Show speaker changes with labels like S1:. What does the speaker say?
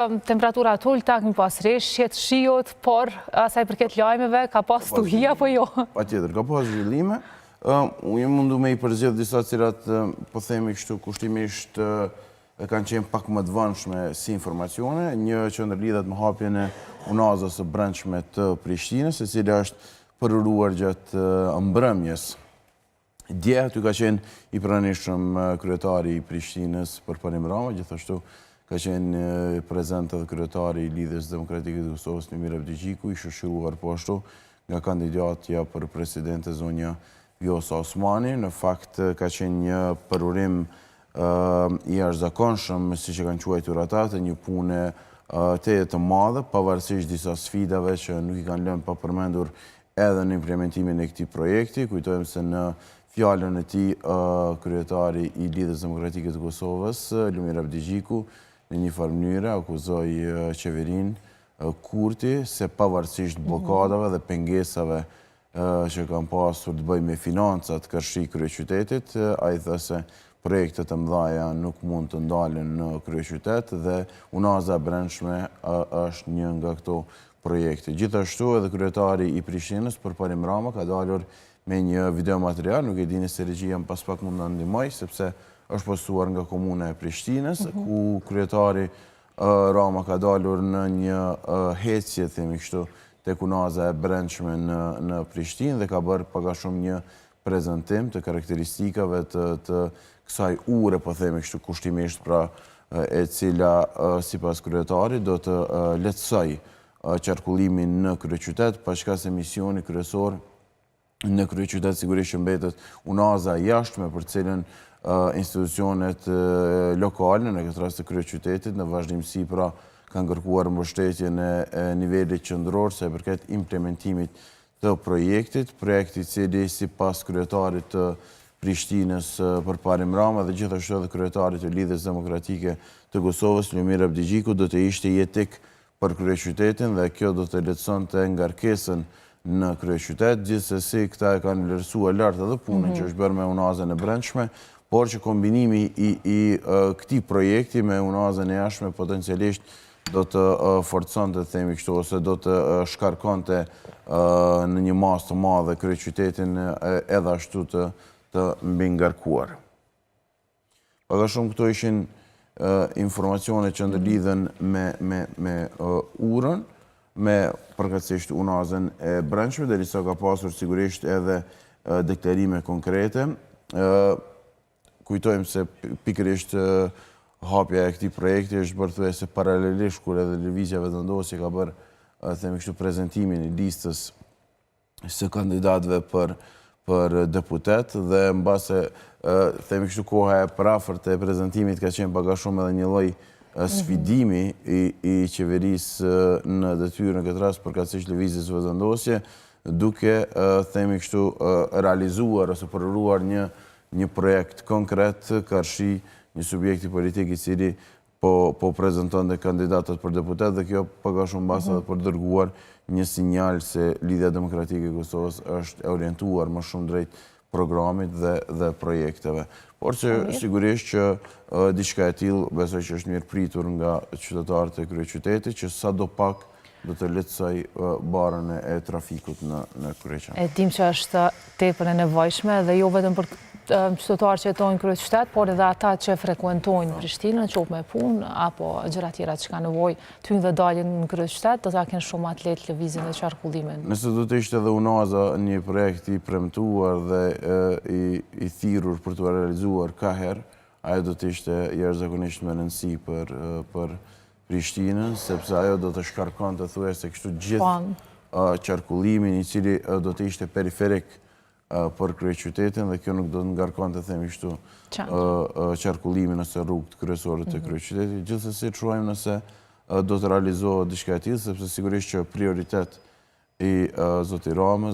S1: Temperatura të ulta, këmi pas reshjet, shiot, por asaj përket lajmeve, ka pas stuhi apo jo?
S2: Pa tjetër, ka pas zhvillime. Unë mundu me i përzjedh disa cilat, po themi kështu kushtimisht, kanë qenë pak më të vëndshme si informacione. Një që ndërlidhet më hapjen e unazës së brendshme të Prishtinës, e cila është përuruar gjatë mbrëmjes. Dje, aty ka qenë i pranishëm kryetari i Prishtinës Përparim Rama, gjithashtu ka qenë prezent edhe kryetari i Lidhjes Demokratike të Kosovës, Lumir Abdigjiku, i shoqëruar po ashtu nga kandidatja për presidente zonja Vjosa Osmani. Në fakt ka qenë një përurim i jashtëzakonshëm, si që kanë quajtur ata, të një pune të madhe, pavarësisht disa sfidave që nuk i kanë lënë pa përmendur edhe në implementimin e këtij projekti. Kujtojmë se në fjalën e tij kryetari i Lidhjes Demokratike të Kosovës, Lumir Abdigjiku, në një farë mënyrë akuzoi qeverinë Kurti se pavarësisht blokadave dhe pengesave që kanë pasur të bëjnë me financat kërshi kryeqytetit, ai tha se projektet e mëdha nuk mund të ndalen në kryeqytet dhe unaza e brendshme është një nga këto projekte. Gjithashtu edhe kryetari i Prishtinës Përparim Rama ka dalur me një video material, nuk e dini se regjia pas pak mund na ndihmoj sepse është postuar nga komuna e Prishtinës, ku kryetari Rama ka dalur në një hecje, themi kështu, tek unaza e brendshme në Prishtinë dhe ka bërë pak a shumë një prezantim të karakteristikave të kësaj ure, po themi kështu kushtimisht, pra e cila sipas kryetarit do të lehtësoj qarkullimin në kryeqytet, paqka se misioni kryesor në kryeqytet sigurisht që mbetet unaza jashtme për cilën institucionet lokale, në këtë rast të kryeqytetit, në vazhdimsi pra kanë kërkuar mbështetjen e nivelit qendror sa i përket implementimit të projektit, projekti i cili sipas kryetarit të Prishtinës Përparim Rama dhe gjithashtu edhe kryetarit të Lidhjes Demokratike të Kosovës, Lumir Abdigjiku, do të ishte jetik për kryeqytetin dhe kjo do të lehtësonte ngarkesën në kryeqytet. Gjithsesi këta e kanë vlerësuar lart edhe punën që është bërë me unazën e brendshme, por që kombinimi i këtij projekti me unazën e jashtme potencialisht do të forconte, themi kështu, ose do të shkarkonte në një masë të madhe kryeqytetin edhe ashtu të mbi ngarkuar. Pak a shumë këto ishin informacione që ndërlidhen me urën, me përkatësisht unazën e brendshme, derisa ka pasur sigurisht edhe deklarime konkrete. Kujtojmë se pikërisht hapja e këtij projekti është bërë thuajse paralelisht kur edhe lëvizjeve të ndosje ka bërë, themi kështu, prezantimin e listës së kandidatëve për deputet dhe mbase, themi kështu, koha e parafort e prezantimit ka qenë pak a shumë edhe një lloj sfidimi i qeverisë në detyrë në këtë rast përkatësisht lëvizjes vendosje, duke, themi kështu, realizuar ose përuruar një projekt konkret kërshi një subjekti politik i cili po prezanton dhe kandidatët për deputet dhe kjo pak a shumë mbase edhe për dërguar një sinjal se Lidhja Demokratike e Kosovës është e orientuar më shumë drejt programit dhe projekteve. Por që sigurisht që diçka e tillë besoj që është mirë pritur nga qytetarët e kryeqytetit që sadopak do të lehtësoj barën e trafikut në kryeqen.
S1: E dim që është tepër e nevojshme dhe jo vetëm për qytetarë që jetojnë kryeqytet, por edhe ata që frekuentojnë Prishtinën, qoftë me punë apo gjëra tjera që ka nevojë të hyjnë dhe dalin në kryeqytet, do ta kenë shumë atlet lëvizjen dhe qarkullimin.
S2: Nëse do të ishte edhe unaza një projekt i premtuar dhe i thirrur për të realizuar ka herë, ajo do të ishte jashtëzakonisht me rëndësi për Prishtinën, sepse ajo do të shkarkonte thuajse kështu gjithë qarkullimin i cili do të ishte periferik për kryeqytetin dhe kjo nuk do të ngarkonte, themi kështu, qarkullimin ose rrugët kryesore të kryeqytetit. Gjithsesi shohim nëse do të realizohet diçka e tillë, sepse sigurisht që prioritet i zotit Ramës